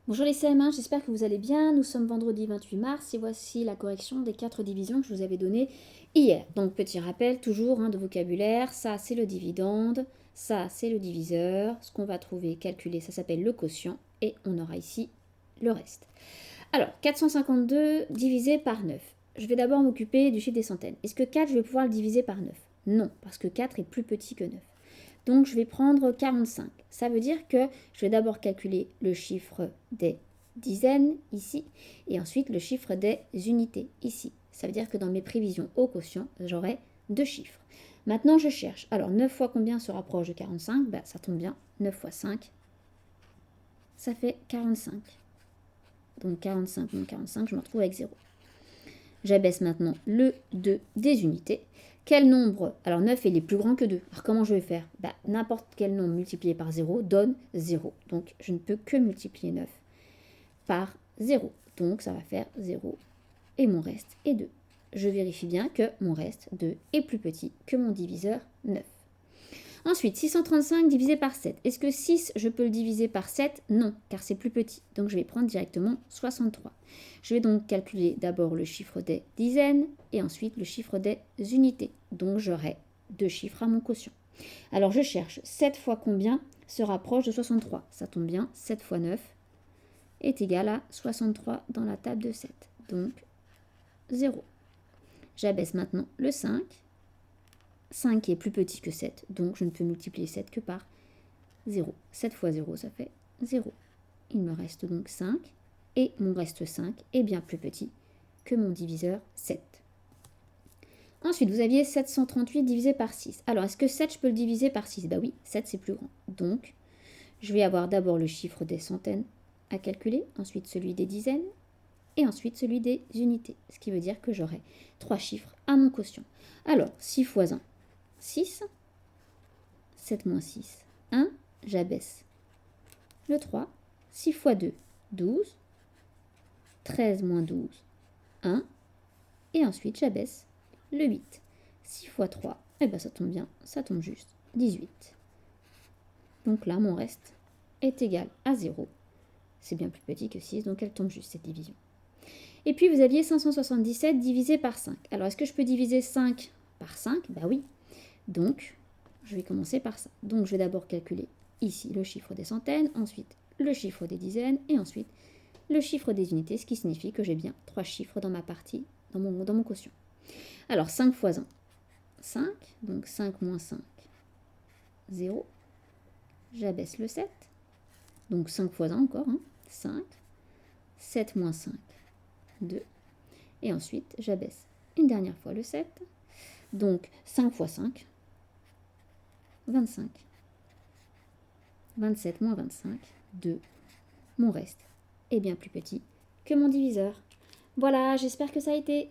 Bonjour les CM1, j'espère que vous allez bien. Nous sommes vendredi 28 mars et voici la correction des 4 divisions que je vous avais données hier. Donc petit rappel toujours de vocabulaire, ça c'est le dividende, ça c'est le diviseur, ce qu'on va trouver calculé ça s'appelle le quotient et on aura ici le reste. Alors 452 divisé par 9. Je vais d'abord m'occuper du chiffre des centaines. Est-ce que 4 je vais pouvoir le diviser par 9? Non, parce que 4 est plus petit que 9. Donc je vais prendre 45. Ça veut dire que je vais d'abord calculer le chiffre des dizaines ici et ensuite le chiffre des unités ici. Ça veut dire que dans mes prévisions au quotient, j'aurai deux chiffres. Maintenant je cherche. Alors 9 fois combien se rapproche de 45? Ça tombe bien. 9 fois 5, ça fait 45. Donc 45 moins 45, je me retrouve avec 0. J'abaisse maintenant le 2 des unités. Quel nombre? Alors 9 il est plus grand que 2. Alors comment je vais faire? N'importe quel nombre multiplié par 0 donne 0. Donc je ne peux que multiplier 9 par 0. Donc ça va faire 0 et mon reste est 2. Je vérifie bien que mon reste 2 est plus petit que mon diviseur 9. Ensuite, 635 divisé par 7. Est-ce que 6, je peux le diviser par 7? Non, car c'est plus petit. Donc je vais prendre directement 63. Je vais donc calculer d'abord le chiffre des dizaines et ensuite le chiffre des unités. Donc j'aurai deux chiffres à mon quotient. Alors je cherche 7 fois combien se rapproche de 63. Ça tombe bien, 7 fois 9 est égal à 63 dans la table de 7. Donc 0. J'abaisse maintenant le 5. 5 est plus petit que 7, donc je ne peux multiplier 7 que par 0. 7 fois 0, ça fait 0. Il me reste donc 5, et mon reste 5 est bien plus petit que mon diviseur 7. Ensuite, vous aviez 738 divisé par 6. Alors, est-ce que 7, je peux le diviser par 6? Bah oui, 7, c'est plus grand. Donc, je vais avoir d'abord le chiffre des centaines à calculer, ensuite celui des dizaines, et ensuite celui des unités. Ce qui veut dire que j'aurai 3 chiffres à mon quotient. Alors, 6 fois 1, 6, 7 moins 6, 1, j'abaisse le 3, 6 fois 2, 12, 13 moins 12, 1, et ensuite j'abaisse le 8. 6 fois 3, ça tombe bien, ça tombe juste, 18. Donc là, mon reste est égal à 0. C'est bien plus petit que 6, donc elle tombe juste cette division. Et puis vous aviez 577 divisé par 5. Alors est-ce que je peux diviser 5 par 5? Bah oui. Donc, je vais commencer par ça. Donc, je vais d'abord calculer ici le chiffre des centaines, ensuite le chiffre des dizaines, et ensuite le chiffre des unités, ce qui signifie que j'ai bien 3 chiffres dans ma partie, dans mon quotient. Alors, 5 fois 1, 5. Donc, 5 moins 5, 0. J'abaisse le 7. Donc, 5 fois 1 encore, 5. 7 moins 5, 2. Et ensuite, j'abaisse une dernière fois le 7. Donc, 5 fois 5, 25. 27 moins 25, 2. Mon reste est bien plus petit que mon diviseur. Voilà, j'espère que ça a été